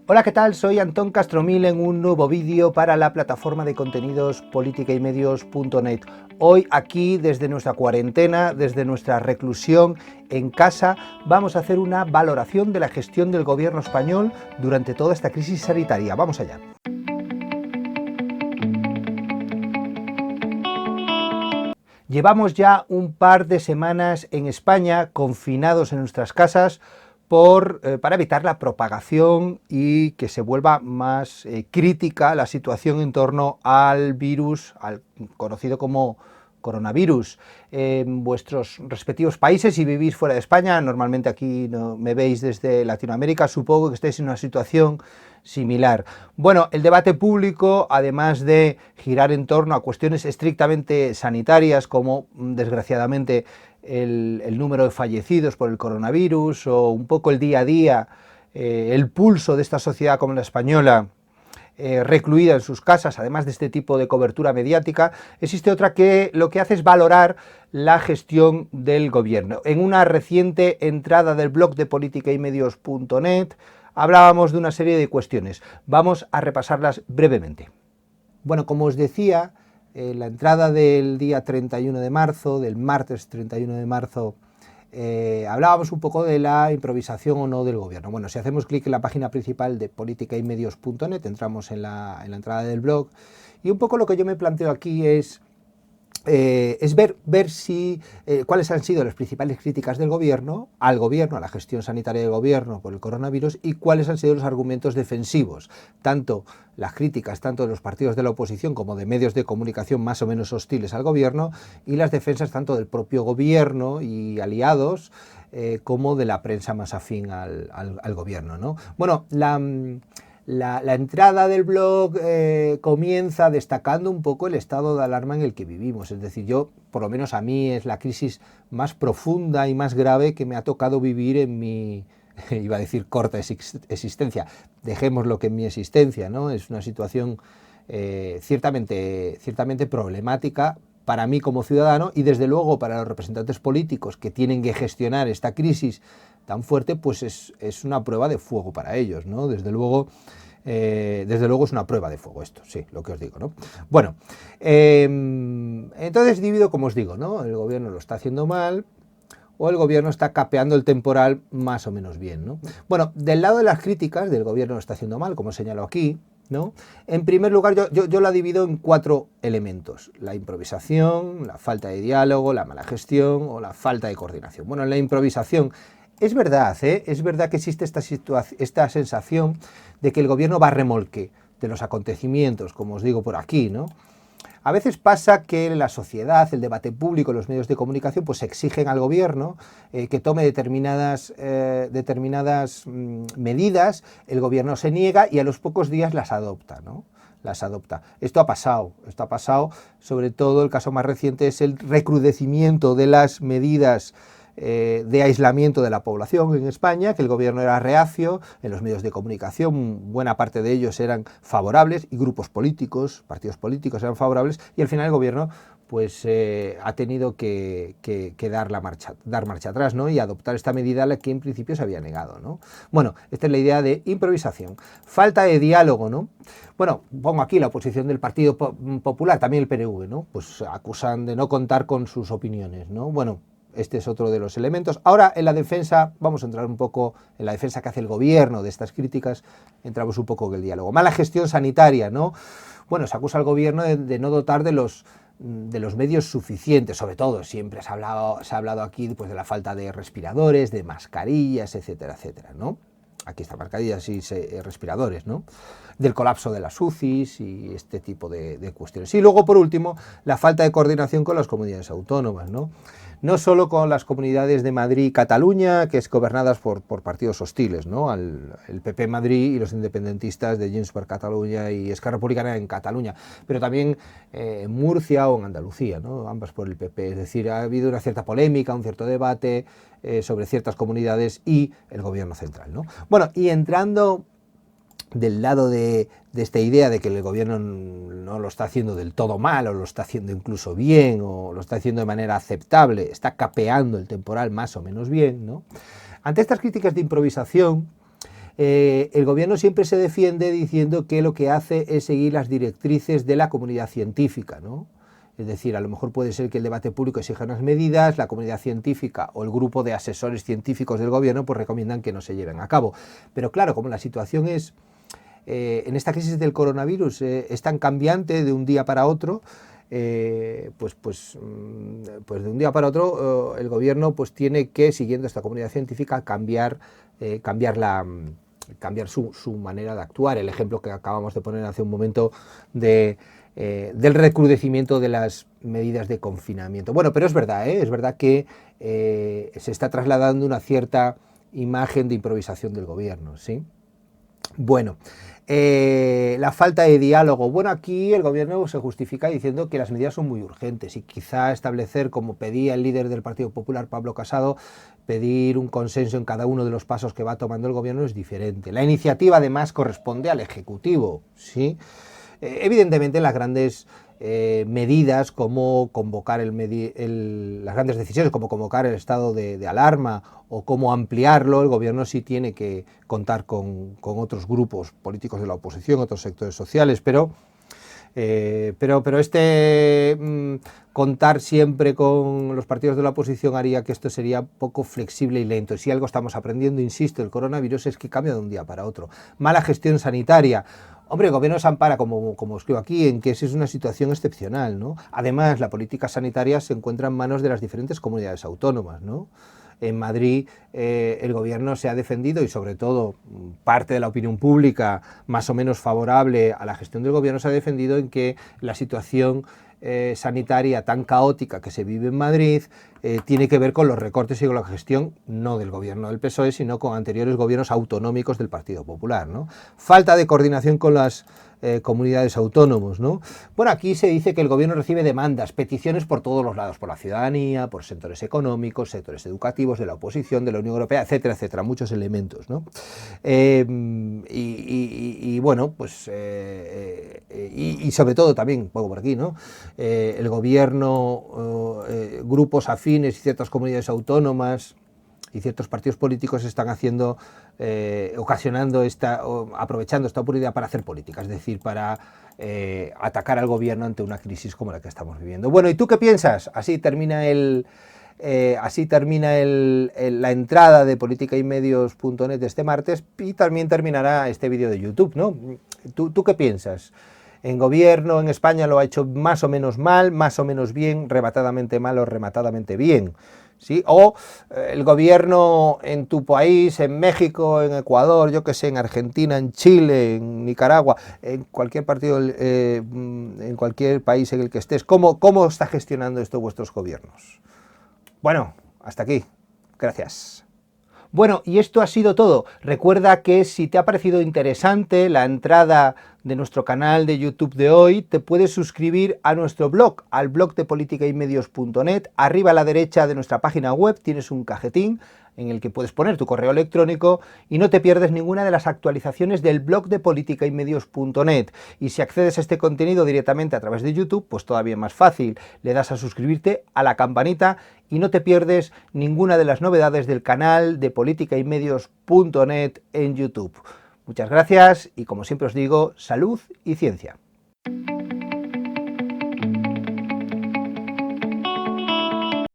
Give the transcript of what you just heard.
Hola, ¿qué tal? Soy Antón Castromil en un nuevo vídeo para la plataforma de contenidos politicaymedios.net. Hoy aquí desde nuestra cuarentena, desde nuestra reclusión en casa, vamos a hacer una valoración de la gestión del gobierno español durante toda esta crisis sanitaria. Vamos allá. Llevamos ya un par de semanas en España confinados en nuestras casas para evitar la propagación y que se vuelva más crítica la situación en torno al virus, al conocido como coronavirus. En vuestros respectivos países, si vivís fuera de España, normalmente aquí no me veis desde Latinoamérica, supongo que estáis en una situación similar. Bueno, el debate público, además de girar en torno a cuestiones estrictamente sanitarias, como desgraciadamente el número de fallecidos por el coronavirus o un poco el día a día, el pulso de esta sociedad como la española, recluida en sus casas, además de este tipo de cobertura mediática, existe otra que lo que hace es valorar la gestión del gobierno. En una reciente entrada del blog de politicaymedios.net hablábamos de una serie de cuestiones. Vamos a repasarlas brevemente. Bueno, como os decía, la entrada del día 31 de marzo, del martes 31 de marzo, hablábamos un poco de la improvisación o no del gobierno. Bueno, si hacemos clic en la página principal de politicaymedios.net, entramos en la entrada del blog, y un poco lo que yo me planteo aquí es ver si cuáles han sido las principales críticas del gobierno, a la gestión sanitaria del gobierno por el coronavirus, y cuáles han sido los argumentos defensivos, tanto las críticas tanto de los partidos de la oposición como de medios de comunicación más o menos hostiles al gobierno, y las defensas tanto del propio gobierno y aliados como de la prensa más afín al gobierno, ¿no? Bueno, la entrada del blog comienza destacando un poco el estado de alarma en el que vivimos. Es decir, por lo menos a mí, es la crisis más profunda y más grave que me ha tocado vivir en mi, iba a decir corta existencia, dejémoslo que en mi existencia, ¿no? Es una situación ciertamente problemática para mí como ciudadano, y desde luego para los representantes políticos que tienen que gestionar esta crisis tan fuerte, pues es una prueba de fuego para ellos, ¿no? Desde luego es una prueba de fuego esto, sí, lo que os digo, ¿no? Bueno, entonces divido, como os digo, ¿no? El gobierno lo está haciendo mal, o el gobierno está capeando el temporal más o menos bien, ¿no? Bueno, del lado de las críticas del gobierno lo está haciendo mal, como señalo aquí, ¿no? En primer lugar, yo la divido en 4 elementos: la improvisación, la falta de diálogo, la mala gestión o la falta de coordinación. Bueno, en la improvisación es verdad que existe esta sensación de que el gobierno va a remolque de los acontecimientos, como os digo por aquí, ¿no? A veces pasa que la sociedad, el debate público, los medios de comunicación, pues exigen al gobierno que tome determinadas medidas, el gobierno se niega y a los pocos días las adopta, ¿no? Esto ha pasado, sobre todo el caso más reciente es el recrudecimiento de las medidas de aislamiento de la población en España, que el gobierno era reacio, en los medios de comunicación buena parte de ellos eran favorables, y grupos políticos, partidos políticos eran favorables, y al final el gobierno pues ha tenido que dar marcha atrás, ¿no? Y adoptar esta medida a la que en principio se había negado, ¿no? Bueno, esta es la idea de improvisación. Falta de diálogo, ¿no? Bueno, pongo aquí la oposición del Partido Popular, también el PNV, ¿no? Pues acusan de no contar con sus opiniones, ¿no? Bueno, este es otro de los elementos. Ahora, en la defensa, vamos a entrar un poco en la defensa que hace el gobierno de estas críticas, entramos un poco en el diálogo. Mala gestión sanitaria, ¿no? Bueno, se acusa al gobierno de no dotar de los medios suficientes, sobre todo, siempre se ha hablado aquí pues, de la falta de respiradores, de mascarillas, etcétera, etcétera, ¿no? Aquí están mascarillas y respiradores, ¿no? Del colapso de las UCIs y este tipo de cuestiones. Y luego, por último, la falta de coordinación con las comunidades autónomas, ¿no? No solo con las comunidades de Madrid y Cataluña, que es gobernadas por partidos hostiles, ¿no? El PP en Madrid y los independentistas de Junts per Catalunya y Esquerra Republicana en Cataluña, pero también en Murcia o en Andalucía, ¿no? Ambas por el PP. Es decir, ha habido una cierta polémica, un cierto debate sobre ciertas comunidades y el gobierno central, ¿no? Bueno, y entrando del lado de esta idea de que el gobierno no lo está haciendo del todo mal, o lo está haciendo incluso bien, o lo está haciendo de manera aceptable, está capeando el temporal más o menos bien, ¿no? Ante estas críticas de improvisación, El gobierno siempre se defiende diciendo que lo que hace es seguir las directrices de la comunidad científica, ¿no? Es decir, a lo mejor puede ser que el debate público exija unas medidas, la comunidad científica o el grupo de asesores científicos del gobierno pues recomiendan que no se lleven a cabo. Pero claro, como la situación es, en esta crisis del coronavirus es tan cambiante de un día para otro, pues de un día para otro el gobierno pues tiene que, siguiendo esta comunidad científica, cambiar su manera de actuar. El ejemplo que acabamos de poner hace un momento del recrudecimiento de las medidas de confinamiento. Bueno, pero es verdad que se está trasladando una cierta imagen de improvisación del gobierno, ¿sí? Bueno, la falta de diálogo. Bueno, aquí el gobierno se justifica diciendo que las medidas son muy urgentes y quizá establecer, como pedía el líder del Partido Popular, Pablo Casado, pedir un consenso en cada uno de los pasos que va tomando el gobierno es diferente. La iniciativa además corresponde al Ejecutivo, ¿sí? Evidentemente las grandes medidas como convocar las grandes decisiones como convocar el estado de alarma o cómo ampliarlo, el gobierno sí tiene que contar con otros grupos políticos de la oposición, otros sectores sociales, pero contar siempre con los partidos de la oposición haría que esto sería poco flexible y lento. Y si algo estamos aprendiendo, insisto, el coronavirus es que cambia de un día para otro. Mala gestión sanitaria. Hombre, el gobierno se ampara, como escribo aquí, en que esa es una situación excepcional, ¿no? Además, la política sanitaria se encuentra en manos de las diferentes comunidades autónomas, ¿no? En Madrid el gobierno se ha defendido y sobre todo parte de la opinión pública más o menos favorable a la gestión del gobierno se ha defendido en que la situación sanitaria tan caótica que se vive en Madrid tiene que ver con los recortes y con la gestión no del gobierno del PSOE, sino con anteriores gobiernos autonómicos del Partido Popular, ¿no? Falta de coordinación con las comunidades autónomos, ¿no? Bueno, aquí se dice que el gobierno recibe demandas, peticiones por todos los lados, por la ciudadanía, por sectores económicos, sectores educativos, de la oposición, de la Unión Europea, etcétera, etcétera, muchos elementos, ¿no? Bueno, pues y sobre todo también, pongo por aquí, ¿no? El gobierno, grupos afines y ciertas comunidades autónomas y ciertos partidos políticos están haciendo, aprovechando esta oportunidad para hacer política, es decir, para atacar al gobierno ante una crisis como la que estamos viviendo. Bueno, ¿y tú qué piensas? Así termina la entrada de politicayMedios.net de este martes y también terminará este vídeo de YouTube, ¿no? ¿Tú qué piensas? En gobierno, en España lo ha hecho más o menos mal, más o menos bien, rematadamente mal o rematadamente bien, ¿sí? O el gobierno en tu país, en México, en Ecuador, yo que sé, en Argentina, en Chile, en Nicaragua, en cualquier partido, en cualquier país en el que estés, ¿cómo está gestionando esto vuestros gobiernos? Bueno, hasta aquí. Gracias. Bueno, y esto ha sido todo. Recuerda que si te ha parecido interesante la entrada de nuestro canal de YouTube de hoy, te puedes suscribir a nuestro blog, al blog de politicayMedios.net. Arriba a la derecha de nuestra página web tienes un cajetín en el que puedes poner tu correo electrónico y no te pierdes ninguna de las actualizaciones del blog de politicayMedios.net. Y si accedes a este contenido directamente a través de YouTube, pues todavía más fácil. Le das a suscribirte, a la campanita y no te pierdes ninguna de las novedades del canal de politicayMedios.net en YouTube. Muchas gracias y como siempre os digo, salud y ciencia.